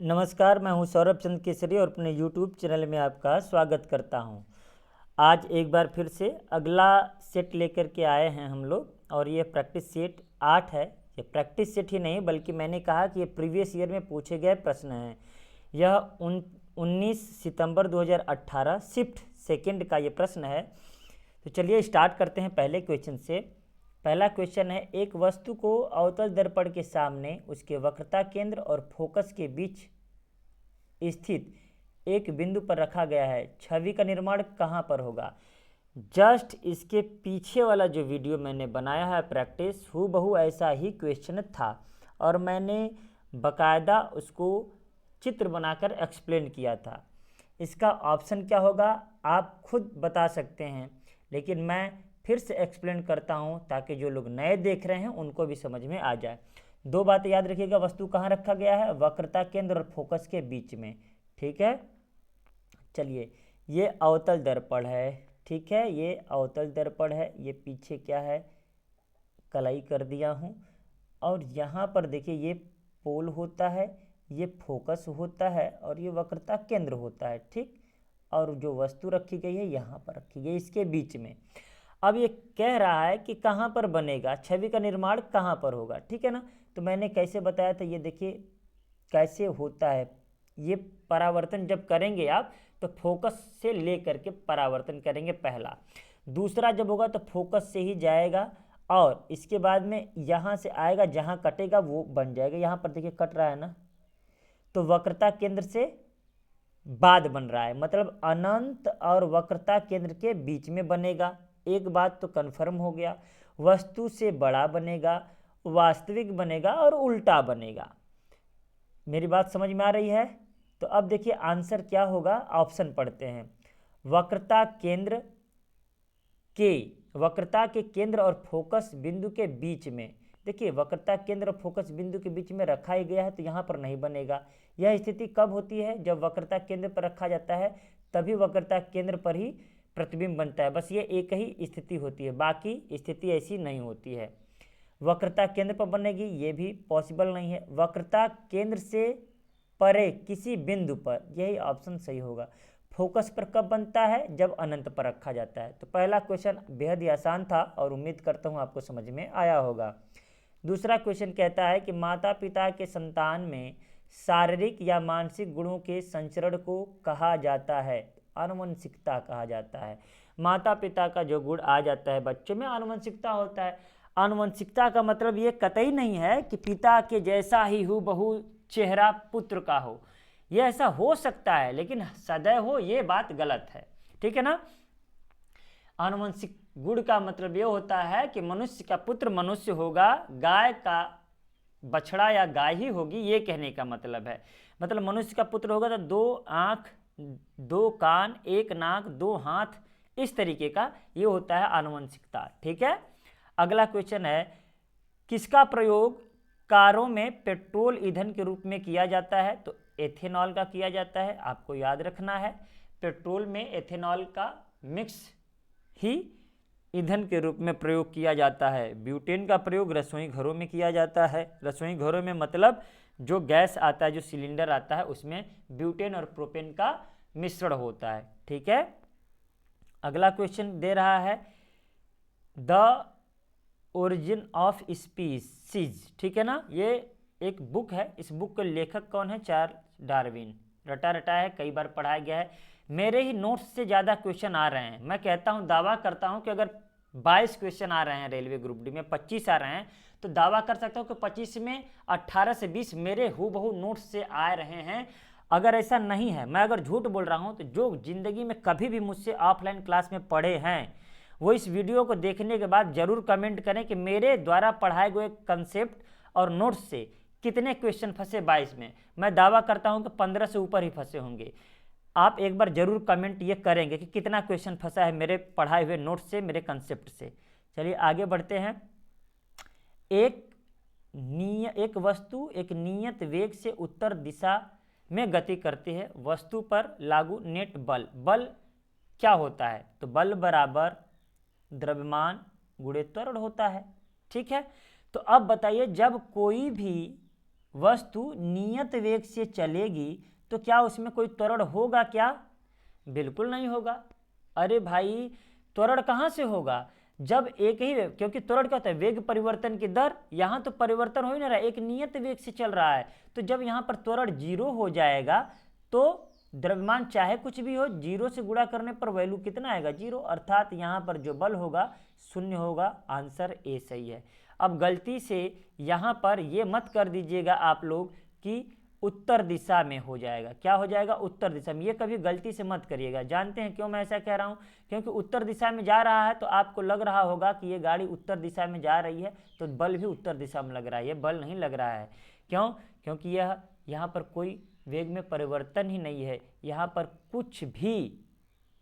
नमस्कार, मैं हूं सौरभ चंद्र केसरी और अपने YouTube चैनल में आपका स्वागत करता हूं। आज एक बार फिर से अगला सेट लेकर के आए हैं हम लोग और ये प्रैक्टिस सेट 8 है। ये प्रैक्टिस सेट ही नहीं बल्कि मैंने कहा कि ये प्रीवियस ईयर में पूछे गए प्रश्न हैं। यह 19 सितंबर 2018 शिफ्ट सेकेंड का ये प्रश्न है। तो चलिए स्टार्ट करते हैं पहले क्वेश्चन से। पहला क्वेश्चन है, एक वस्तु को अवतल दर्पण के सामने उसके वक्रता केंद्र और फोकस के बीच स्थित एक बिंदु पर रखा गया है। छवि का निर्माण कहाँ पर होगा? जस्ट इसके पीछे वाला जो वीडियो मैंने बनाया है प्रैक्टिस, हूबहू ऐसा ही क्वेश्चन था और मैंने बकायदा उसको चित्र बनाकर एक्सप्लेन किया था। इसका ऑप्शन क्या होगा आप खुद बता सकते हैं, लेकिन मैं फिर से एक्सप्लेन करता हूं ताकि जो लोग नए देख रहे हैं उनको भी समझ में आ जाए। दो बातें याद रखिएगा, वस्तु कहाँ रखा गया है? वक्रता केंद्र और फोकस के बीच में। ठीक है, चलिए ये अवतल दर्पण है। ठीक है, ये अवतल दर्पण है। ये पीछे क्या है, कलाई कर दिया हूँ। और यहाँ पर देखिए ये पोल होता है, ये फोकस होता है और ये वक्रता केंद्र होता है। ठीक, और जो वस्तु रखी गई है यहाँ पर रखी गई इसके बीच में। अब ये कह रहा है कि कहाँ पर बनेगा, छवि का निर्माण कहाँ पर होगा। ठीक है ना, तो मैंने कैसे बताया था, ये देखिए कैसे होता है। ये परावर्तन जब करेंगे आप तो फोकस से ले करके परावर्तन करेंगे पहला। दूसरा जब होगा तो फोकस से ही जाएगा और इसके बाद में यहाँ से आएगा, जहाँ कटेगा वो बन जाएगा। यहाँ पर देखिए कट रहा है ना, तो वक्रता केंद्र से बाद बन रहा है, मतलब अनंत और वक्रता केंद्र के बीच में बनेगा। एक बात तो कन्फर्म हो गया, वस्तु से बड़ा बनेगा, वास्तविक बनेगा और उल्टा बनेगा। मेरी बात समझ में आ रही है? तो अब देखिए आंसर क्या होगा, ऑप्शन पढ़ते हैं। वक्रता के केंद्र और फोकस बिंदु के बीच में, देखिए वक्रता केंद्र और फोकस बिंदु के बीच में रखा ही गया है तो यहाँ पर नहीं बनेगा। यह स्थिति कब होती है? जब वक्रता केंद्र पर रखा जाता है तभी वक्रता केंद्र पर ही प्रतिबिंब बनता है। बस ये एक ही स्थिति होती है, बाकी स्थिति ऐसी नहीं होती है। वक्रता केंद्र पर बनेगी ये भी पॉसिबल नहीं है। वक्रता केंद्र से परे किसी बिंदु पर, यही ऑप्शन सही होगा। फोकस पर कब बनता है? जब अनंत पर रखा जाता है। तो पहला क्वेश्चन बेहद ही आसान था और उम्मीद करता हूँ आपको समझ में आया होगा। दूसरा क्वेश्चन कहता है कि माता पिता के संतान में शारीरिक या मानसिक गुणों के संचरण को कहा जाता है? आनुवंशिकता कहा जाता है। माता पिता का जो गुण आ जाता है बच्चों में, आनुवंशिकता होता है। आनुवंशिकता का मतलब ये कतई नहीं है कि पिता के जैसा ही हूबहू चेहरा पुत्र का हो। यह ऐसा हो सकता है लेकिन सदैव हो, ये बात गलत है। ठीक है ना, आनुवंशिक गुण का मतलब ये होता है कि मनुष्य का पुत्र मनुष्य होगा, गाय का बछड़ा या गाय ही होगी, ये कहने का मतलब है। मतलब मनुष्य का पुत्र होगा तो 2 आँख, 2 कान, 1 नाक, 2 हाथ, इस तरीके का ये होता है आनुवंशिकता। ठीक है, अगला क्वेश्चन है, किसका प्रयोग कारों में पेट्रोल ईंधन के रूप में किया जाता है? तो एथेनॉल का किया जाता है। आपको याद रखना है, पेट्रोल में एथेनॉल का मिक्स ही ईंधन के रूप में प्रयोग किया जाता है। ब्यूटेन का प्रयोग रसोई घरों में किया जाता है। रसोई घरों में मतलब जो गैस आता है, जो सिलेंडर आता है, उसमें ब्यूटेन और प्रोपेन का मिश्रण होता है। ठीक है, अगला क्वेश्चन दे रहा है, द ओरिजिन ऑफ स्पीसीज। ठीक है ना, ये एक बुक है। इस बुक के लेखक कौन है? Charles Darwin. रटा रटा है, कई बार पढ़ाया गया है। मेरे ही नोट्स से ज़्यादा क्वेश्चन आ रहे हैं। मैं कहता हूँ, दावा करता हूँ कि अगर 22 क्वेश्चन आ रहे हैं रेलवे ग्रुप डी में, 25 आ रहे हैं, तो दावा कर सकता हूँ कि 25 में 18 से 20 मेरे हूबहू नोट्स से आ रहे हैं। अगर ऐसा नहीं है, मैं अगर झूठ बोल रहा हूँ, तो जो जिंदगी में कभी भी मुझसे ऑफलाइन क्लास में पढ़े हैं वो इस वीडियो को देखने के बाद जरूर कमेंट करें कि मेरे द्वारा पढ़ाए गए कंसेप्ट और नोट्स से कितने क्वेश्चन फंसे 22 में। मैं दावा करता हूं कि 15 से ऊपर ही फंसे होंगे। आप एक बार जरूर कमेंट ये करेंगे कि कितना क्वेश्चन फंसा है मेरे पढ़ाए हुए नोट्स से, मेरे कंसेप्ट से। चलिए आगे बढ़ते हैं। एक वस्तु एक नियत वेग से उत्तर दिशा में गति करती है। वस्तु पर लागू नेट बल, बल क्या होता है? तो बल बराबर द्रव्यमान गुणे त्वरण होता है। ठीक है, तो अब बताइए, जब कोई भी वस्तु नियत वेग से चलेगी तो क्या उसमें कोई त्वरण होगा क्या? बिल्कुल नहीं होगा। अरे भाई, त्वरण कहाँ से होगा जब एक ही वेग, क्योंकि त्वरण क्या होता है? वेग परिवर्तन की दर। यहाँ तो परिवर्तन हो ही नहीं रहा, एक नियत वेग से चल रहा है। तो जब यहाँ पर त्वरण 0 हो जाएगा तो द्रव्यमान चाहे कुछ भी हो, 0 से गुणा करने पर वैल्यू कितना आएगा? 0। अर्थात यहाँ पर जो बल होगा 0 होगा। आंसर ए सही है। अब गलती से यहाँ पर ये मत कर दीजिएगा आप लोग कि उत्तर दिशा में हो जाएगा। क्या हो जाएगा? उत्तर दिशा में। ये कभी गलती से मत करिएगा। जानते हैं क्यों मैं ऐसा कह रहा हूँ? क्योंकि उत्तर दिशा में जा रहा है तो आपको लग रहा होगा कि ये गाड़ी उत्तर दिशा में जा रही है, तो बल भी उत्तर दिशा में लग रहा है। ये बल नहीं लग रहा है। क्यों? क्योंकि यह यहाँ पर कोई वेग में परिवर्तन ही नहीं है, यहाँ पर कुछ भी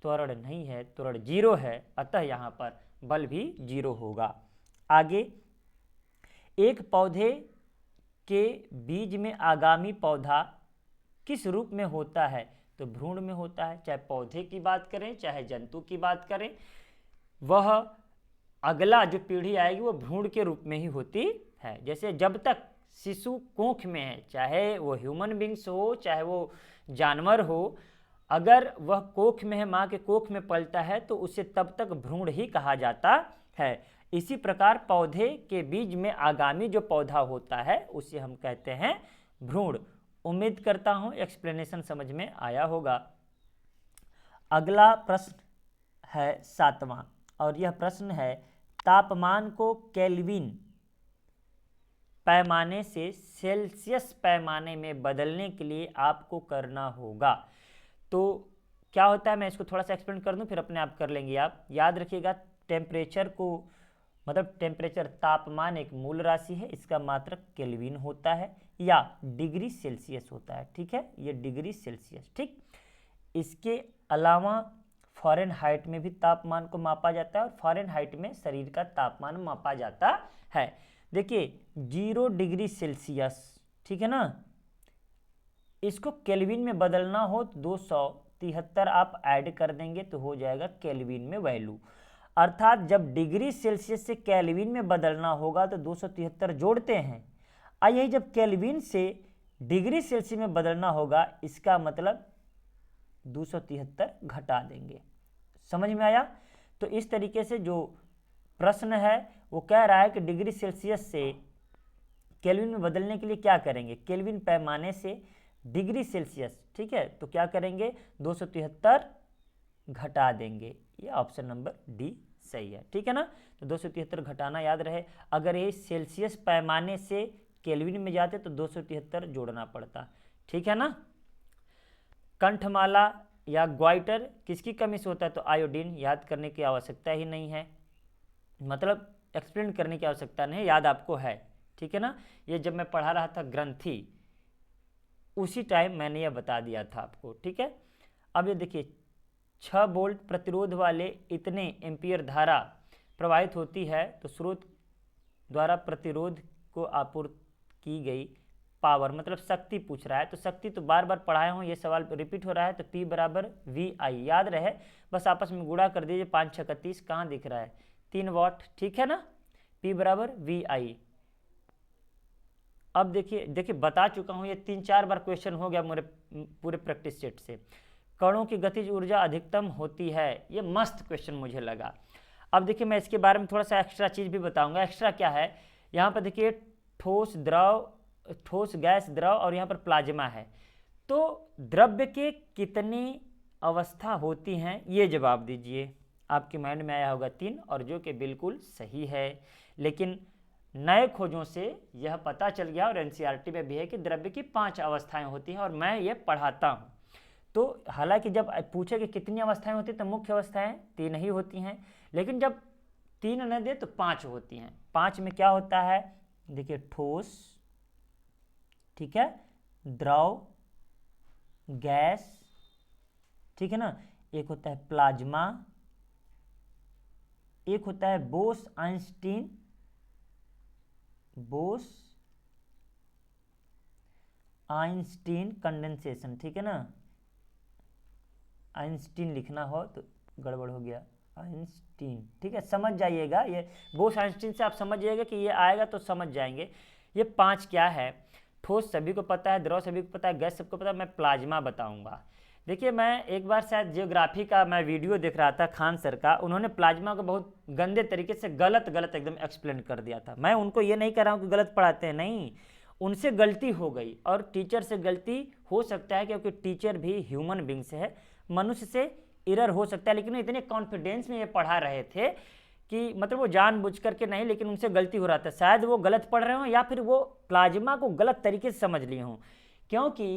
त्वरण नहीं है, त्वरण 0 है, अतः यहाँ पर बल भी 0 होगा। आगे, एक पौधे के बीज में आगामी पौधा किस रूप में होता है? तो भ्रूण में होता है। चाहे पौधे की बात करें चाहे जंतु की बात करें, वह अगला जो पीढ़ी आएगी वो भ्रूण के रूप में ही होती है। जैसे जब तक शिशु कोख में है, चाहे वो ह्यूमन बींग्स हो चाहे वो जानवर हो, अगर वह कोख में है, माँ के कोख में पलता है, तो उसे तब तक भ्रूण ही कहा जाता है। इसी प्रकार पौधे के बीज में आगामी जो पौधा होता है उसे हम कहते हैं भ्रूण। उम्मीद करता हूं एक्सप्लेनेशन समझ में आया होगा। अगला प्रश्न है 7वां, और यह प्रश्न है तापमान को केल्विन पैमाने से सेल्सियस पैमाने में बदलने के लिए आपको करना होगा। तो क्या होता है, मैं इसको थोड़ा सा एक्सप्लेन कर दूं, फिर अपने आप कर लेंगे आप। याद रखिएगा, टेम्परेचर को, मतलब टेम्परेचर, तापमान एक मूल राशि है, इसका मात्रक केल्विन होता है या डिग्री सेल्सियस होता है। ठीक है, ये डिग्री सेल्सियस। ठीक, इसके अलावा फ़ारेनहाइट में भी तापमान को मापा जाता है, और फ़ारेनहाइट में शरीर का तापमान मापा जाता है। देखिए 0 डिग्री सेल्सियस, ठीक है ना, इसको केल्विन में बदलना हो तो 273 आप ऐड कर देंगे तो हो जाएगा केल्विन में वैल्यू। अर्थात जब डिग्री सेल्सियस से केल्विन में बदलना होगा तो 273 जोड़ते हैं, और यही जब केल्विन से डिग्री सेल्सियस में बदलना होगा, इसका मतलब 273 घटा देंगे। समझ में आया? तो इस तरीके से जो प्रश्न है वो कह रहा है कि डिग्री सेल्सियस से केल्विन में बदलने के लिए क्या करेंगे? केल्विन पैमाने से डिग्री सेल्सियस, ठीक है, तो क्या करेंगे? 273 घटा देंगे। ये ऑप्शन नंबर डी सही है। ठीक है ना, तो 273 घटाना याद रहे। अगर ये सेल्सियस पैमाने से केल्विन में जाते तो 273 जोड़ना पड़ता। ठीक है ना। कंठमाला या ग्वाइटर किसकी कमी से होता है? तो आयोडीन। याद करने की आवश्यकता ही नहीं है, मतलब एक्सप्लेन करने की आवश्यकता नहीं, याद आपको है। ठीक है ना, ये जब मैं पढ़ा रहा था ग्रंथि, उसी टाइम मैंने यह बता दिया था आपको। ठीक है, अब ये देखिए 6 वोल्ट प्रतिरोध वाले इतने एम्पियर धारा प्रवाहित होती है, तो स्रोत द्वारा प्रतिरोध को आपूर्ति की गई पावर, मतलब शक्ति पूछ रहा है। तो शक्ति तो बार बार पढ़ाया हूँ, ये सवाल रिपीट हो रहा है। तो P बराबर VI याद रहे, बस आपस में गुणा कर दीजिए। 5 6 31, कहाँ दिख रहा है? 3 वाट। ठीक है ना, P बराबर VI। अब देखिए बता चुका हूँ, ये 3-4 बार क्वेश्चन हो गया मेरे पूरे प्रैक्टिस सेट से। कणों की गतिज ऊर्जा अधिकतम होती है, ये मस्त क्वेश्चन मुझे लगा। अब देखिए मैं इसके बारे में थोड़ा सा एक्स्ट्रा चीज़ भी बताऊंगा। एक्स्ट्रा क्या है, यहाँ पर देखिए ठोस, द्रव, ठोस, गैस, द्रव, और यहाँ पर प्लाज्मा है। तो द्रव्य के कितनी अवस्था होती हैं, ये जवाब दीजिए। आपके माइंड में आया होगा 3, और जो कि बिल्कुल सही है। लेकिन नए खोजों से यह पता चल गया, और NCERT में भी है, कि द्रव्य की 5 अवस्थाएं होती हैं, और मैं ये पढ़ाता हूँ। तो हालांकि जब पूछे कि कितनी अवस्थाएं होती हैं, तो मुख्य अवस्थाएं 3 ही होती हैं, लेकिन जब 3 न दे तो 5 होती हैं। 5 में क्या होता है? देखिए ठोस, ठीक है, द्रव, गैस, ठीक है ना, एक होता है प्लाज्मा, एक होता है Bose Einstein, Bose Einstein condensation. ठीक है ना, आइंस्टीन लिखना हो तो गड़बड़ हो गया, आइंस्टीन। ठीक है, समझ जाइएगा, ये बोस आइंस्टीन से आप समझ जाइएगा कि ये आएगा तो समझ जाएंगे। ये 5 क्या है? ठोस सभी को पता है, द्रव सभी को पता है, गैस सबको पता है, मैं प्लाज्मा बताऊंगा। देखिए मैं एक बार शायद जियोग्राफी का मैं वीडियो देख रहा था खान सर का, उन्होंने प्लाज्मा को बहुत गंदे तरीके से गलत एकदम एक्सप्लेन कर दिया था। मैं उनको ये नहीं कह रहा हूँ कि गलत पढ़ाते हैं, नहीं, उनसे गलती हो गई और टीचर से गलती हो सकता है, क्योंकि टीचर भी ह्यूमन बींग से है, मनुष्य से एरर हो सकता है, लेकिन इतने कॉन्फिडेंस में ये पढ़ा रहे थे कि मतलब वो जानबूझ करके नहीं, लेकिन उनसे गलती हो रहा था। शायद वो गलत पढ़ रहे हों या फिर वो प्लाज्मा को गलत तरीके से समझ लिए हों, क्योंकि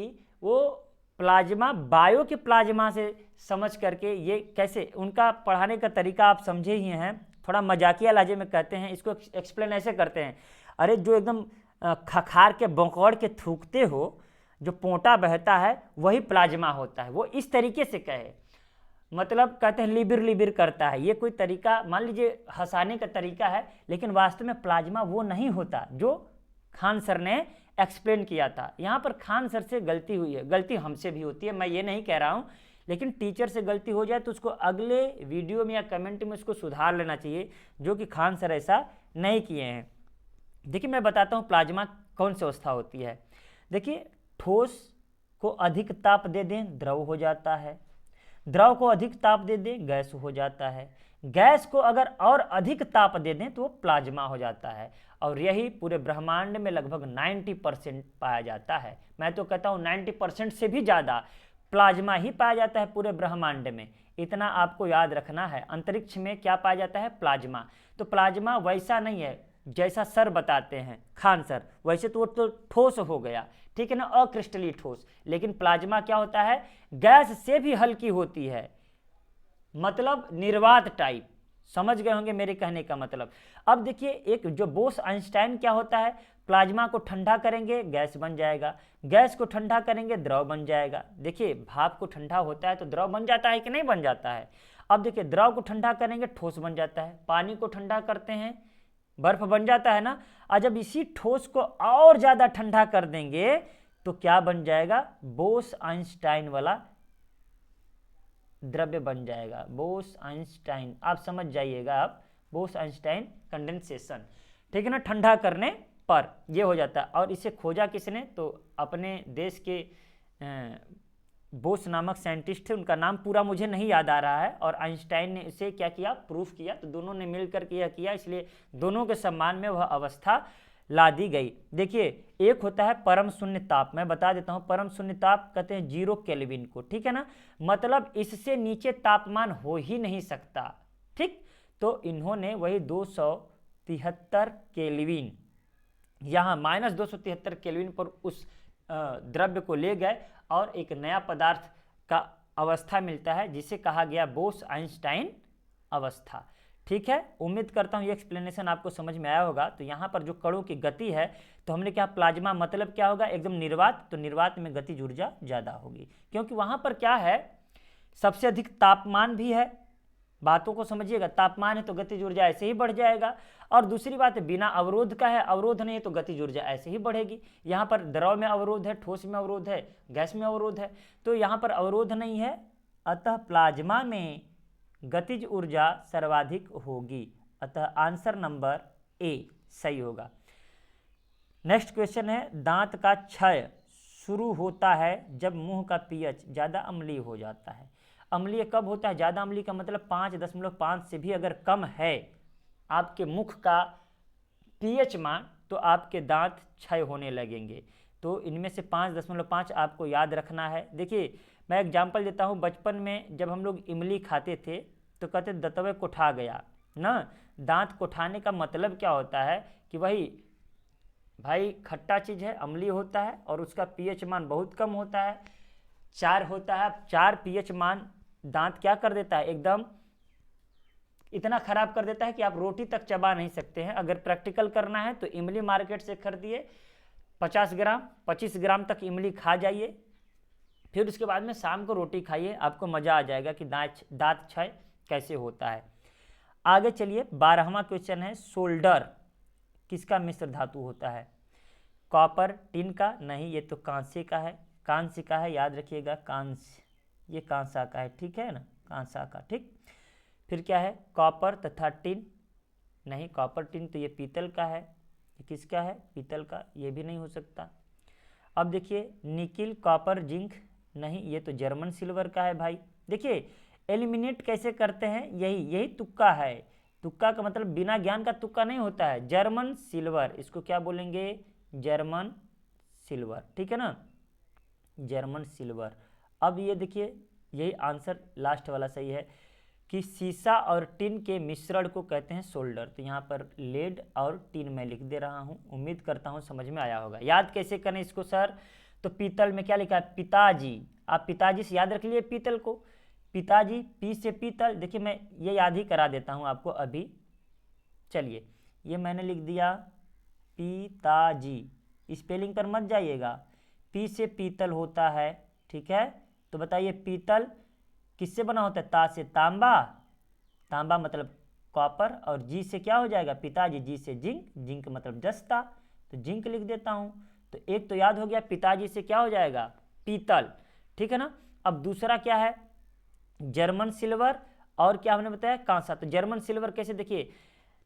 वो प्लाज्मा बायो के प्लाज्मा से समझ करके, ये कैसे उनका पढ़ाने का तरीका आप समझे ही हैं, थोड़ा मजाकिया लहजे में कहते हैं, इसको एक्सप्लेन ऐसे करते हैं, अरे जो एकदम खखार के बौकौड़ के थूकते हो, जो पोंटा बहता है वही प्लाज्मा होता है, वो इस तरीके से कहे, मतलब कहते हैं लिबिर लिबिर करता है, ये कोई तरीका मान लीजिए हंसाने का तरीका है, लेकिन वास्तव में प्लाज्मा वो नहीं होता जो खान सर ने एक्सप्लेन किया था। यहाँ पर खान सर से गलती हुई है, गलती हमसे भी होती है, मैं ये नहीं कह रहा हूँ, लेकिन टीचर से गलती हो जाए तो उसको अगले वीडियो में या कमेंट में उसको सुधार लेना चाहिए, जो कि खान सर ऐसा नहीं किए हैं। देखिए मैं बताता हूँ प्लाज्मा कौन सी अवस्था होती है। देखिए ठोस को अधिक ताप दे दें द्रव हो जाता है, द्रव को अधिक ताप दे दें गैस हो जाता है, गैस को अगर और अधिक ताप दे दें तो वो प्लाज्मा हो जाता है, और यही पूरे ब्रह्मांड में लगभग 90% पाया जाता है। मैं तो कहता हूँ 90% से भी ज़्यादा प्लाज्मा ही पाया जाता है पूरे ब्रह्मांड में। इतना आपको याद रखना है, अंतरिक्ष में क्या पाया जाता है, प्लाज्मा। तो प्लाज्मा वैसा नहीं है जैसा सर बताते हैं खान सर, वैसे तो वो तो ठोस हो गया, ठीक है ना, अक्रिस्टलीय ठोस, लेकिन प्लाज्मा क्या होता है, गैस से भी हल्की होती है, मतलब निर्वात टाइप। समझ गए होंगे मेरे कहने का मतलब। अब देखिए एक जो बोस आइंस्टाइन क्या होता है, प्लाज्मा को ठंडा करेंगे गैस बन जाएगा, गैस को ठंडा करेंगे द्रव बन जाएगा। देखिए भाप को ठंडा होता है तो द्रव बन जाता है कि नहीं बन जाता है। अब देखिए द्रव को ठंडा करेंगे ठोस बन जाता है, पानी को ठंडा करते हैं बर्फ बन जाता है ना। और जब इसी ठोस को और ज़्यादा ठंडा कर देंगे तो क्या बन जाएगा, बोस आइंस्टाइन वाला द्रव्य बन जाएगा, बोस आइंस्टाइन, आप समझ जाइएगा, आप बोस आइंस्टाइन कंडेंसेशन, ठीक है ना, ठंडा करने पर ये हो जाता है। और इसे खोजा किसने, तो अपने देश के बोस नामक साइंटिस्ट थे, उनका नाम पूरा मुझे नहीं याद आ रहा है, और आइंस्टाइन ने इसे क्या किया, प्रूफ किया, तो दोनों ने मिलकर के यह किया, इसलिए दोनों के सम्मान में वह अवस्था ला दी गई। देखिए एक होता है परम शून्य ताप, मैं बता देता हूं, परम शून्य ताप कहते हैं 0 केल्विन को, ठीक है ना, मतलब इससे नीचे तापमान हो ही नहीं सकता, ठीक। तो इन्होंने वही 273 केल्विन, यहाँ -273 केल्विन पर उस द्रव्य को ले गए और एक नया पदार्थ का अवस्था मिलता है जिसे कहा गया बोस आइंस्टाइन अवस्था, ठीक है। उम्मीद करता हूँ ये एक्सप्लेनेशन आपको समझ में आया होगा। तो यहाँ पर जो कणों की गति है, तो हमने क्या, प्लाज्मा मतलब क्या होगा, एकदम निर्वात, तो निर्वात में गतिज ऊर्जा ज़्यादा होगी, क्योंकि वहाँ पर क्या है, सबसे अधिक तापमान भी है, बातों को समझिएगा, तापमान है तो गतिज ऊर्जा ऐसे ही बढ़ जाएगा, और दूसरी बात है बिना अवरोध का है, अवरोध नहीं है तो गतिज ऊर्जा ऐसे ही बढ़ेगी। यहाँ पर द्रव में अवरोध है, ठोस में अवरोध है, गैस में अवरोध है, तो यहाँ पर अवरोध नहीं है, अतः प्लाज्मा में गतिज ऊर्जा सर्वाधिक होगी, अतः आंसर नंबर ए सही होगा। नेक्स्ट क्वेश्चन है, दांत का क्षय शुरू होता है जब मुंह का पीएच ज़्यादा अम्लीय हो जाता है। अम्लीय कब होता है, ज़्यादा अम्लीय का मतलब 5.5 से भी अगर कम है आपके मुख का पीएच मान, तो आपके दांत क्षय होने लगेंगे। तो इनमें से 5.5 आपको याद रखना है। देखिए मैं एग्जाम्पल देता हूँ, बचपन में जब हम लोग इमली खाते थे तो कहते दंतवे कोठा गया ना, दांत कोठाने का मतलब क्या होता है कि वही भाई खट्टा चीज़ है, अम्लीय होता है और उसका पीएच मान बहुत कम होता है, 4 होता है। 4 पीएच मान दांत क्या कर देता है, एकदम इतना खराब कर देता है कि आप रोटी तक चबा नहीं सकते हैं। अगर प्रैक्टिकल करना है तो इमली मार्केट से खरीदिए, 50 ग्राम 25 ग्राम तक इमली खा जाइए, फिर उसके बाद में शाम को रोटी खाइए, आपको मज़ा आ जाएगा कि दांत क्षय कैसे होता है। आगे चलिए, 12वां क्वेश्चन है, सोल्डर किसका मिश्र धातु होता है, कॉपर टिन का, नहीं ये तो कांसे का है, कांस्य का है, याद रखिएगा कांस्य, ये कांसा का है, ठीक है ना, कांसा का, ठीक। फिर क्या है, कॉपर तथा टिन, नहीं कॉपर टिन तो ये पीतल का है, ये किसका है, पीतल का, ये भी नहीं हो सकता। अब देखिए निकिल कॉपर जिंक, नहीं ये तो जर्मन सिल्वर का है भाई। देखिए एलिमिनेट कैसे करते हैं, यही यही तुक्का है। तुक्का का मतलब बिना ज्ञान का तुक्का नहीं होता है। जर्मन सिल्वर, इसको क्या बोलेंगे, जर्मन सिल्वर, ठीक है ना, जर्मन सिल्वर। अब ये देखिए यही आंसर लास्ट वाला सही है कि सीसा और टिन के मिश्रण को कहते हैं सोल्डर। तो यहाँ पर लेड और टिन मैं लिख दे रहा हूँ, उम्मीद करता हूँ समझ में आया होगा। याद कैसे करें इसको सर, तो पीतल में क्या लिखा है, पिताजी, आप पिताजी से याद रख लिए पीतल को, पिताजी, पी से पीतल। देखिए मैं ये याद ही करा देता हूँ आपको अभी। चलिए ये मैंने लिख दिया पिताजी, स्पेलिंग पर मत जाइएगा, पी से पीतल होता है, ठीक है। तो बताइए पीतल किससे बना होता है, ता से तांबा, तांबा मतलब कॉपर, और जी से क्या हो जाएगा पिताजी, जी से जिंक, जिंक मतलब जस्ता, तो जिंक लिख देता हूँ। तो एक तो याद हो गया, पिताजी से क्या हो जाएगा पीतल, ठीक है ना। अब दूसरा क्या है, जर्मन सिल्वर, और क्या हमने बताया कांसा। तो जर्मन सिल्वर कैसे, देखिए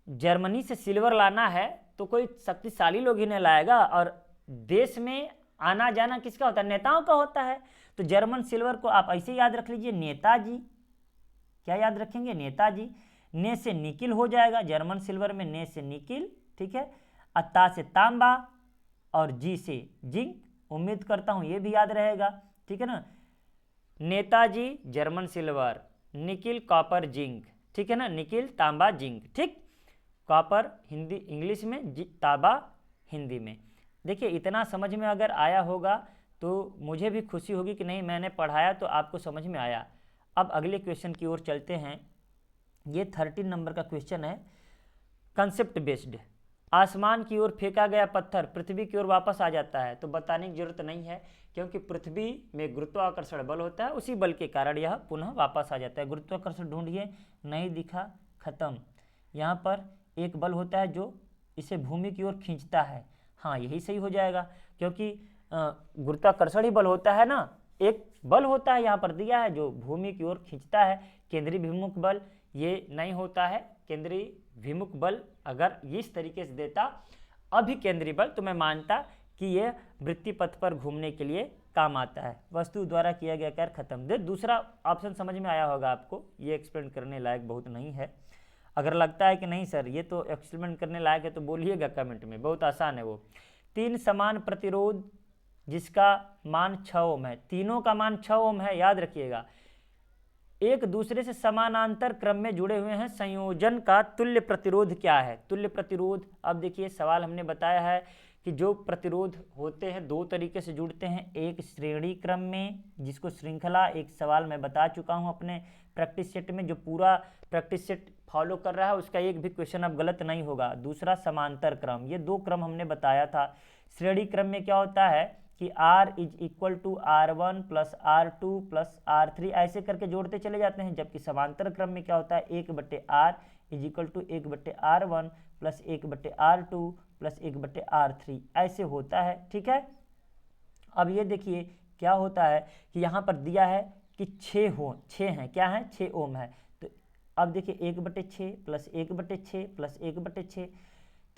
जर्मनी से सिल्वर लाना है तो कोई शक्तिशाली लोग ही नहीं लाएगा, और देश में आना जाना किसका होता है, नेताओं का होता है। तो जर्मन सिल्वर को आप ऐसे याद रख लीजिए, नेताजी, क्या याद रखेंगे, नेताजी। ने से निकिल हो जाएगा, जर्मन सिल्वर में ने से निकिल, ठीक है। ता से तांबा और जी से जिंक, उम्मीद करता हूं ये भी याद रहेगा, ठीक है ना। नेताजी German silver, nickel copper zinc, ठीक है ना, निकिल तांबा जिंक, ठीक। कॉपर हिंदी इंग्लिश में, तांबा हिंदी में। देखिए इतना समझ में अगर आया होगा तो मुझे भी खुशी होगी कि नहीं मैंने पढ़ाया तो आपको समझ में आया। अब अगले क्वेश्चन की ओर चलते हैं। ये 13 नंबर का क्वेश्चन है, कंसेप्ट बेस्ड। आसमान की ओर फेंका गया पत्थर पृथ्वी की ओर वापस आ जाता है। तो बताने की जरूरत नहीं है, क्योंकि पृथ्वी में गुरुत्वाकर्षण बल होता है, उसी बल के कारण यह पुनः वापस आ जाता है। गुरुत्वाकर्षण ढूंढिए, नहीं दिखा, खत्म। यहाँ पर एक बल होता है जो इसे भूमि की ओर खींचता है, हाँ यही सही हो जाएगा, क्योंकि गुरुत्वाकर्षण ही बल होता है ना, एक बल होता है यहाँ पर दिया है जो भूमि की ओर खींचता है। केंद्रीय विमुख बल ये नहीं होता है, केंद्रीय विमुख बल अगर इस तरीके से देता अभिकेंद्रीय बल तो मैं मानता कि यह वृत्तीय पथ पर घूमने के लिए काम आता है। वस्तु द्वारा किया गया कार्य खत्म। दे दूसरा ऑप्शन समझ में आया होगा आपको, ये एक्सप्लेन करने लायक बहुत नहीं है। अगर लगता है कि नहीं सर ये तो एक्सपेरिमेंट करने लायक है तो बोलिएगा कमेंट में, बहुत आसान है वो। 3 समान प्रतिरोध जिसका मान 6 ओम है, तीनों का मान 6 ओम है, याद रखिएगा। एक दूसरे से समानांतर क्रम में जुड़े हुए हैं, संयोजन का तुल्य प्रतिरोध क्या है, तुल्य प्रतिरोध। अब देखिए सवाल हमने बताया है कि जो प्रतिरोध होते हैं दो तरीके से जुड़ते हैं, एक श्रेणी क्रम में जिसको श्रृंखला, एक सवाल मैं बता चुका हूं अपने प्रैक्टिस सेट में, जो पूरा प्रैक्टिस सेट फॉलो कर रहा है उसका एक भी क्वेश्चन अब गलत नहीं होगा। दूसरा समांतर क्रम, ये दो क्रम हमने बताया था। श्रेणी क्रम में क्या होता है कि R is equal to R1 plus R2 plus R3 ऐसे करके जोड़ते चले जाते हैं, जबकि समांतर क्रम में क्या होता है 1/R is equal to 1/R1 plus 1/R2 plus 1/R3 ऐसे होता है, ठीक है। अब ये देखिए क्या होता है कि यहाँ पर दिया है कि 6 हैं, क्या है 6 ओम है। तो अब देखिए 1/6 प्लस 1/6 प्लस 1/6,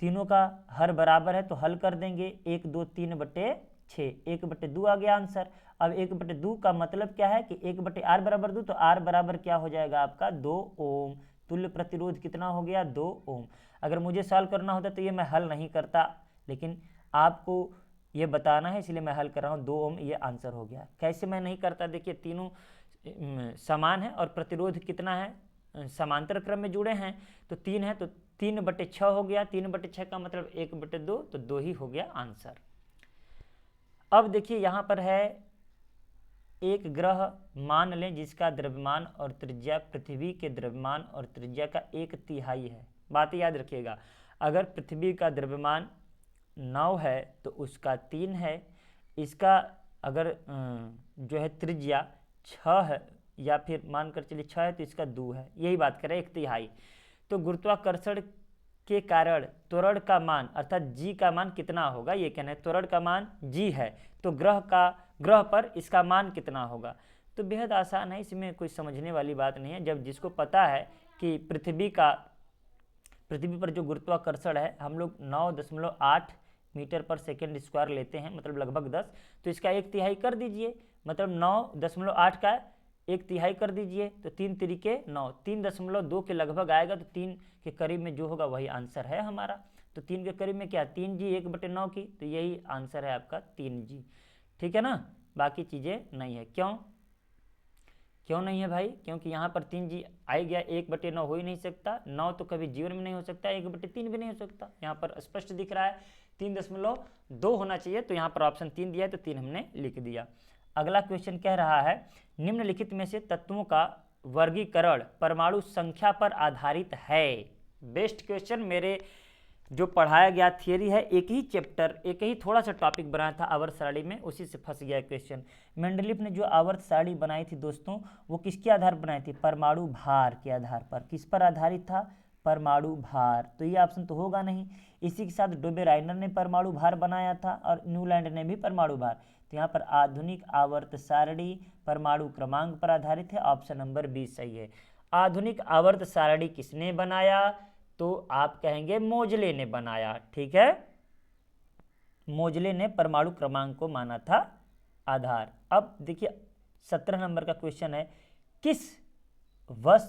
तीनों का हर बराबर है तो हल कर देंगे, 1 2 3/6, 1/2 आ गया आंसर। अब 1/2 का मतलब क्या है कि 1/R बराबर 2, तो R बराबर क्या हो जाएगा आपका 2 ओम। तुल्य प्रतिरोध कितना हो गया 2 ओम। अगर मुझे सॉल्व करना होता तो ये मैं हल नहीं करता, लेकिन आपको ये बताना है इसलिए मैं हल कर रहा हूँ। 2 ओम ये आंसर हो गया। कैसे मैं नहीं करता, देखिए तीनों समान है और प्रतिरोध कितना है, समांतर क्रम में जुड़े हैं तो 3 है, तो 3/6 हो गया, 3/6 का मतलब 1/2, तो 2 ही हो गया आंसर। अब देखिए यहाँ पर है एक ग्रह मान लें जिसका द्रव्यमान और त्रिज्या पृथ्वी के द्रव्यमान और त्रिज्या का 1/3 है। बात याद रखिएगा, अगर पृथ्वी का द्रव्यमान 9 है तो उसका 3 है, इसका अगर जो है त्रिज्या 6 है या फिर मानकर चलिए 6 है तो इसका 2 है, यही बात करें 1/3। तो गुरुत्वाकर्षण के कारण त्वरण का मान अर्थात जी का मान कितना होगा, ये कहना है त्वरण का मान जी है तो ग्रह पर इसका मान कितना होगा। तो बेहद आसान है, इसमें कोई समझने वाली बात नहीं है। जब जिसको पता है कि पृथ्वी पर जो गुरुत्वाकर्षण है हम लोग 9.8 मीटर पर सेकेंड स्क्वायर लेते हैं, मतलब लगभग 10, तो इसका 1/3 कर दीजिए, मतलब 9.8 का 1/3 कर दीजिए, तो 3 तरीके 9, 3.2 के लगभग आएगा, तो 3 के करीब में जो होगा वही आंसर है हमारा। तो 3 के करीब में क्या 3G 1/9 की, तो यही आंसर है आपका 3G। ठीक है ना, बाकी चीज़ें नहीं है। क्यों नहीं है भाई? क्योंकि यहाँ पर 3G आ गया, 1/9 हो ही नहीं सकता, 9 तो कभी जीवन में नहीं हो सकता, 1/3 भी नहीं हो सकता। यहाँ पर स्पष्ट दिख रहा है 3.2 होना चाहिए, तो यहाँ पर ऑप्शन 3 दिया है, तो 3 हमने लिख दिया। अगला क्वेश्चन कह रहा है निम्नलिखित में से तत्वों का वर्गीकरण परमाणु संख्या पर आधारित है। बेस्ट क्वेश्चन, मेरे जो पढ़ाया गया थियरी है, एक ही चैप्टर, एक ही थोड़ा सा टॉपिक बनाया था आवर्त सारणी में, उसी से फंस गया क्वेश्चन। मेंडलीफ ने जो आवर्त सारणी बनाई थी दोस्तों, वो किसके आधार पर बनाई थी? परमाणु भार के आधार पर। किस पर आधारित था? परमाणु भार। तो ये ऑप्शन तो होगा नहीं। इसी के साथ डोबेराइनर ने परमाणु भार बनाया था और न्यूलैंड ने भी परमाणु भार। तो यहाँ पर आधुनिक आवर्त सारणी परमाणु क्रमांक पर आधारित है, ऑप्शन नंबर 20 सही है। आधुनिक आवर्त सारणी किसने बनाया? तो आप कहेंगे मोजले ने बनाया। ठीक है, मोजले ने परमाणु क्रमांक को माना था आधार। अब देखिए 17 नंबर का क्वेश्चन है,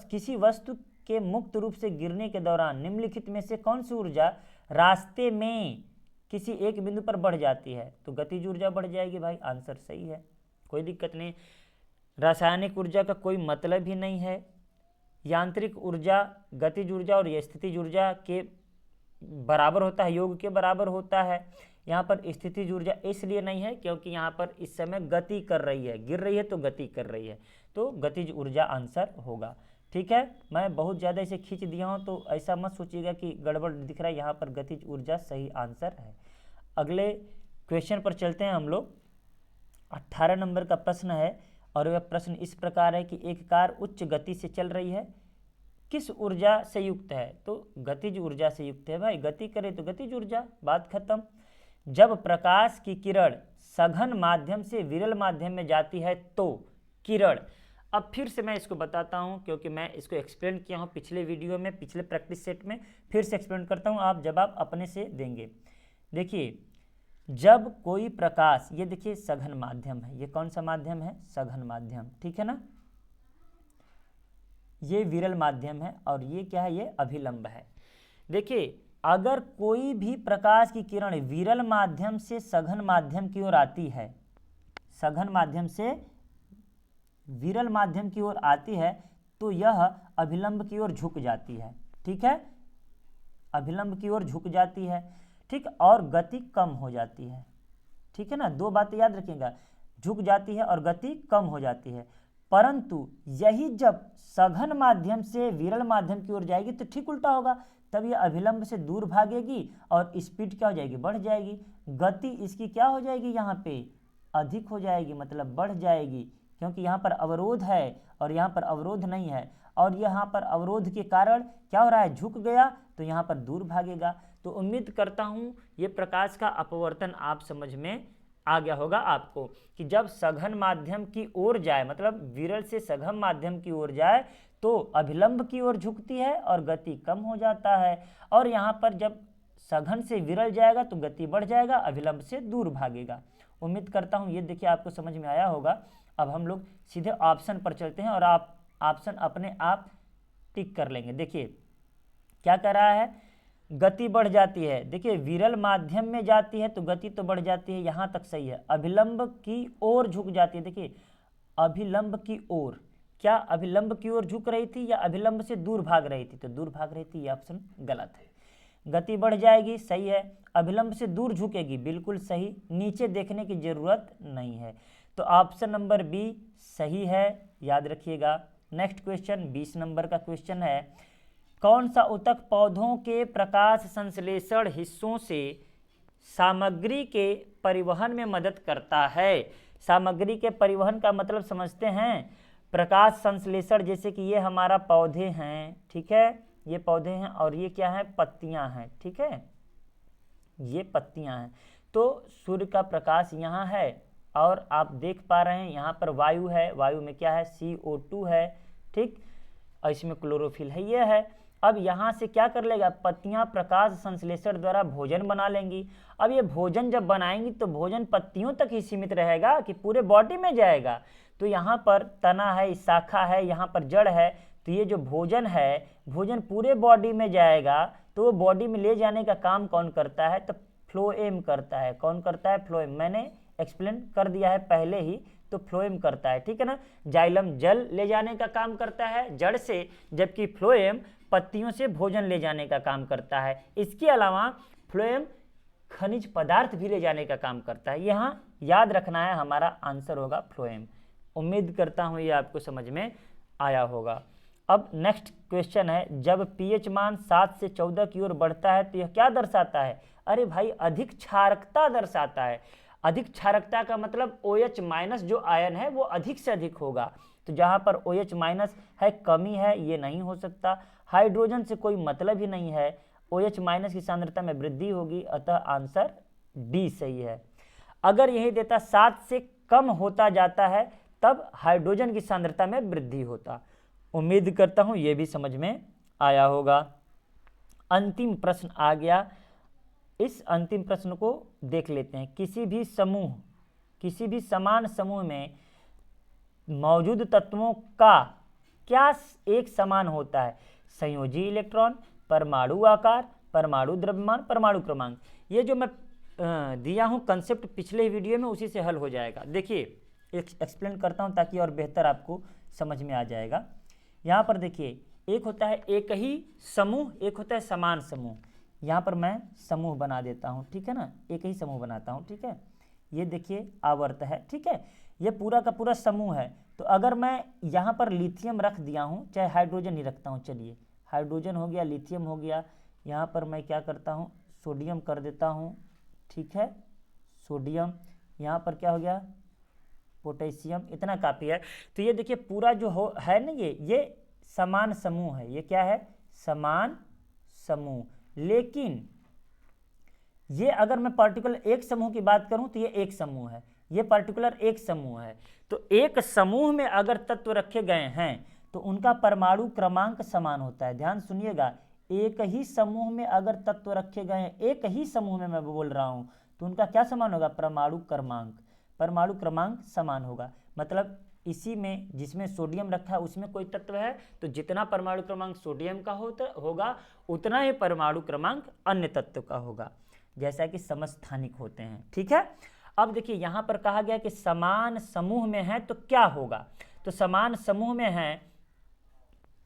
किसी वस्तु के मुक्त रूप से गिरने के दौरान निम्नलिखित में से कौन सी ऊर्जा रास्ते में किसी एक बिंदु पर बढ़ जाती है? तो गतिज ऊर्जा बढ़ जाएगी भाई, आंसर सही है, कोई दिक्कत नहीं। रासायनिक ऊर्जा का कोई मतलब ही नहीं है। यांत्रिक ऊर्जा गतिज ऊर्जा और स्थितिज ऊर्जा के बराबर होता है, योग के बराबर होता है। यहाँ पर स्थितिज ऊर्जा इसलिए नहीं है क्योंकि यहाँ पर इस समय गति कर रही है, गिर रही है तो गति कर रही है, तो गतिज ऊर्जा आंसर होगा। ठीक है, मैं बहुत ज़्यादा इसे खींच दिया हूँ, तो ऐसा मत सोचिएगा कि गड़बड़ दिख रहा है, यहाँ पर गतिज ऊर्जा सही आंसर है। अगले क्वेश्चन पर चलते हैं हम लोग। 18 नंबर का प्रश्न है और वह प्रश्न इस प्रकार है कि एक कार उच्च गति से चल रही है, किस ऊर्जा से युक्त है? तो गतिज ऊर्जा से युक्त है भाई, गति करे तो गतिज ऊर्जा, बात खत्म। जब प्रकाश की किरण सघन माध्यम से विरल माध्यम में जाती है तो किरण, अब फिर से मैं इसको बताता हूँ क्योंकि मैं इसको एक्सप्लेन किया हूँ पिछले वीडियो में, पिछले प्रैक्टिस सेट में, फिर से एक्सप्लेन करता हूँ, आप जवाब अपने से देंगे। देखिए जब कोई प्रकाश, ये देखिए सघन माध्यम है, ये कौन सा माध्यम है? सघन माध्यम, ठीक है ना, ये विरल माध्यम है और ये क्या है? ये अभिलंब है। देखिए अगर कोई भी प्रकाश की किरण विरल माध्यम से सघन माध्यम की ओर आती है, सघन माध्यम से विरल माध्यम की ओर आती है, तो यह अभिलंब की ओर झुक जाती है। ठीक है, अभिलंब की ओर झुक जाती है, ठीक, और गति कम हो जाती है। ठीक है ना, दो बातें याद रखिएगा, झुक जाती है और गति कम हो जाती है। परंतु यही जब सघन माध्यम से विरल माध्यम की ओर जाएगी तो ठीक उल्टा होगा, तब यह अभिलंब से दूर भागेगी और स्पीड क्या हो जाएगी? बढ़ जाएगी। गति इसकी क्या हो जाएगी? यहाँ पे अधिक हो जाएगी, मतलब बढ़ जाएगी, क्योंकि यहाँ पर अवरोध है और यहाँ पर अवरोध नहीं है, और यहाँ पर अवरोध के कारण क्या हो रहा है? झुक गया, तो यहाँ पर दूर भागेगा। तो उम्मीद करता हूँ ये प्रकाश का अपवर्तन आप समझ में आ गया होगा आपको, कि जब सघन माध्यम की ओर जाए, मतलब विरल से सघन माध्यम की ओर जाए तो अभिलंब की ओर झुकती है और गति कम हो जाता है, और यहाँ पर जब सघन से विरल जाएगा तो गति बढ़ जाएगा, अभिलंब से दूर भागेगा। उम्मीद करता हूँ ये देखिए आपको समझ में आया होगा। अब हम लोग सीधे ऑप्शन पर चलते हैं और आप ऑप्शन अपने आप टिक कर लेंगे। देखिए क्या कर रहा है? गति बढ़ जाती है। देखिए विरल माध्यम में जाती है तो गति तो बढ़ जाती है, यहाँ तक सही है। अभिलंब की ओर झुक जाती है, देखिए अभिलंब की ओर, क्या अभिलंब की ओर झुक रही थी या अभिलंब से दूर भाग रही थी? तो दूर भाग रही थी, ये ऑप्शन गलत है। गति बढ़ जाएगी, सही है। अभिलंब से दूर झुकेगी, बिल्कुल सही, नीचे देखने की जरूरत नहीं है, तो ऑप्शन नंबर बी सही है, याद रखिएगा। नेक्स्ट क्वेश्चन 20 नंबर का क्वेश्चन है, कौन सा ऊतक पौधों के प्रकाश संश्लेषण हिस्सों से सामग्री के परिवहन में मदद करता है? सामग्री के परिवहन का मतलब समझते हैं, प्रकाश संश्लेषण, जैसे कि ये हमारा पौधे हैं, ठीक है, ये पौधे हैं और ये क्या है? पत्तियां हैं, ठीक है, ये पत्तियां हैं। तो सूर्य का प्रकाश यहाँ है और आप देख पा रहे हैं यहाँ पर वायु है, वायु में क्या है? CO2 है, ठीक, और इसमें क्लोरोफिल है, ये है। अब यहाँ से क्या कर लेगा, पत्तियाँ प्रकाश संश्लेषण द्वारा भोजन बना लेंगी। अब ये भोजन जब बनाएंगी तो भोजन पत्तियों तक ही सीमित रहेगा कि पूरे बॉडी में जाएगा। तो यहाँ पर तना है, शाखा है, यहाँ पर जड़ है, तो ये जो भोजन है, भोजन पूरे बॉडी में जाएगा। तो वो बॉडी में ले जाने का काम कौन करता है, तो फ्लोएम करता है। कौन करता है, फ्लोएम। मैंने एक्सप्लेन कर दिया है पहले ही, तो फ्लोएम करता है, ठीक है ना। जाइलम जल ले जाने का काम करता है जड़ से, जबकि फ्लोएम पत्तियों से भोजन ले जाने का काम करता है। इसके अलावा फ्लोएम खनिज पदार्थ भी ले जाने का काम करता है। यहाँ याद रखना है, हमारा आंसर होगा फ्लोएम। उम्मीद करता हूँ ये आपको समझ में आया होगा। अब नेक्स्ट क्वेश्चन है, जब पीएच मान 7 से 14 की ओर बढ़ता है तो यह क्या दर्शाता है। अरे भाई, अधिक क्षारकता दर्शाता है। अधिक क्षारकता का मतलब OH माइनस जो आयन है वो अधिक से अधिक होगा। तो जहाँ पर OH माइनस है, कमी है, ये नहीं हो सकता। हाइड्रोजन से कोई मतलब ही नहीं है, OH माइनस की सांद्रता में वृद्धि होगी, अतः आंसर डी सही है। अगर यही देता 7 से कम होता जाता है तब हाइड्रोजन की सांद्रता में वृद्धि होता। उम्मीद करता हूँ ये भी समझ में आया होगा। अंतिम प्रश्न आ गया, इस अंतिम प्रश्न को देख लेते हैं। किसी भी समान समूह में मौजूद तत्वों का क्या एक समान होता है। संयोजी इलेक्ट्रॉन, परमाणु आकार, परमाणु द्रव्यमान, परमाणु क्रमांक। ये जो मैं दिया हूँ कंसेप्ट पिछले वीडियो में, उसी से हल हो जाएगा। देखिए एक्सप्लेन करता हूँ ताकि और बेहतर आपको समझ में आ जाएगा। यहाँ पर देखिए, एक होता है एक ही समूह, एक होता है समान समूह। यहाँ पर मैं समूह बना देता हूँ, ठीक है ना, एक ही समूह बनाता हूँ, ठीक है। ये देखिए आवर्त है, ठीक है, ये पूरा का पूरा समूह है। तो अगर मैं यहाँ पर लिथियम रख दिया हूँ, चाहे हाइड्रोजन ही रखता हूँ, चलिए हाइड्रोजन हो गया, लिथियम हो गया, यहाँ पर मैं क्या करता हूँ, सोडियम कर देता हूँ, ठीक है, सोडियम। यहाँ पर क्या हो गया, पोटेशियम, इतना काफ़ी है। तो ये देखिए पूरा जो हो है ना, ये समान समूह है। ये क्या है, समान समूह। लेकिन ये अगर मैं पर्टिकुलर एक समूह की बात करूं तो ये एक समूह है, ये पर्टिकुलर एक समूह है। तो एक समूह में अगर तत्व रखे गए हैं तो उनका परमाणु क्रमांक समान होता है। ध्यान सुनिएगा, एक ही समूह में अगर तत्व रखे गए हैं, एक ही समूह में मैं बोल रहा हूं, तो उनका क्या समान होगा, परमाणु क्रमांक। परमाणु क्रमांक समान होगा, मतलब इसी में जिसमें सोडियम रखा है उसमें कोई तत्व है तो जितना परमाणु क्रमांक सोडियम का होगा उतना ही परमाणु क्रमांक अन्य तत्व का होगा, जैसा कि समस्थानिक होते हैं, ठीक है। अब देखिए यहाँ पर कहा गया कि समान समूह में है तो क्या होगा। तो समान समूह में है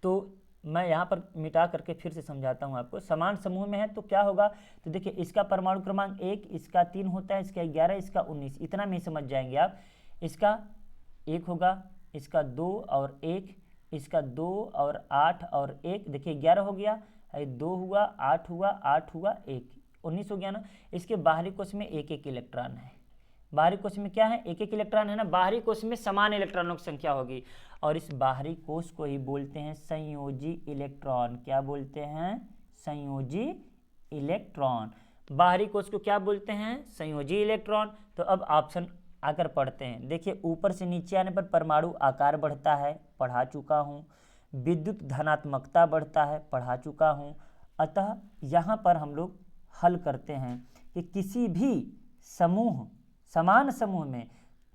तो मैं यहाँ पर मिटा करके फिर से समझाता हूँ आपको। समान समूह में है तो क्या होगा, तो देखिए इसका परमाणु क्रमांक 1, इसका 3 होता है, इसका 11, इसका 19, इतना में ही समझ जाएंगे आप। इसका 1 होगा, इसका 2 और 1, इसका 2 और 8 और 1, देखिए 11 हो गया, 2 हुआ, 8 हुआ, 8 हुआ, 1, 19 हो गया ना। इसके बाहरी कोश में एक एक इलेक्ट्रॉन है, बाहरी कोश में क्या है, एक एक इलेक्ट्रॉन है ना। बाहरी कोश में समान इलेक्ट्रॉनों की संख्या होगी और इस बाहरी कोश को ही बोलते हैं संयोजी इलेक्ट्रॉन। क्या बोलते हैं, संयोजी इलेक्ट्रॉन। बाहरी कोश को क्या बोलते हैं, संयोजी इलेक्ट्रॉन। तो अब ऑप्शन आकर पढ़ते हैं। देखिए ऊपर से नीचे आने पर परमाणु आकार बढ़ता है, पढ़ा चुका हूँ। विद्युत धनात्मकता बढ़ता है, पढ़ा चुका हूँ। अतः यहाँ पर हम लोग हल करते हैं कि किसी भी समूह, समान समूह में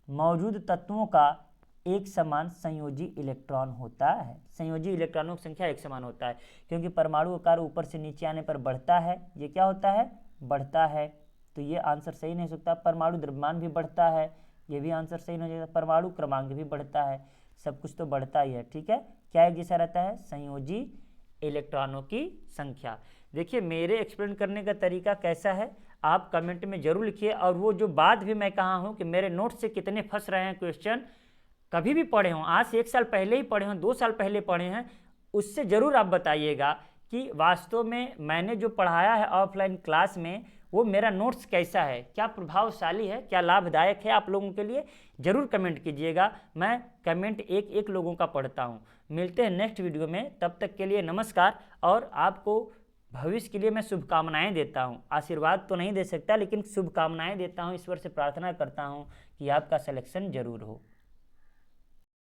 मौजूद तत्वों का एक समान संयोजी इलेक्ट्रॉन होता है। संयोजी इलेक्ट्रॉनों की संख्या एक समान होता है, क्योंकि परमाणु आकार ऊपर से नीचे आने पर बढ़ता है। ये क्या होता है, बढ़ता है, तो ये आंसर सही नहीं हो सकता। परमाणु द्रव्यमान भी बढ़ता है, ये भी आंसर सही नहीं हो सकता। परमाणु क्रमांक भी बढ़ता है, सब कुछ तो बढ़ता ही है, ठीक है। क्या एक जैसा रहता है, संयोजी इलेक्ट्रॉनों की संख्या। देखिए मेरे एक्सप्लेन करने का तरीका कैसा है आप कमेंट में जरूर लिखिए। और वो जो बात भी मैं कहा हूँ कि मेरे नोट से कितने फंस रहे हैं क्वेश्चन, कभी भी पढ़े हों, आज से 1 साल पहले ही पढ़े हों, 2 साल पहले पढ़े हैं, उससे ज़रूर आप बताइएगा कि वास्तव में मैंने जो पढ़ाया है ऑफलाइन क्लास में वो मेरा नोट्स कैसा है, क्या प्रभावशाली है, क्या लाभदायक है आप लोगों के लिए, ज़रूर कमेंट कीजिएगा। मैं कमेंट एक एक लोगों का पढ़ता हूँ। मिलते हैं नेक्स्ट वीडियो में, तब तक के लिए नमस्कार। और आपको भविष्य के लिए मैं शुभकामनाएं देता हूं। आशीर्वाद तो नहीं दे सकता लेकिन शुभकामनाएं देता हूं। ईश्वर से प्रार्थना करता हूं कि आपका सिलेक्शन जरूर हो।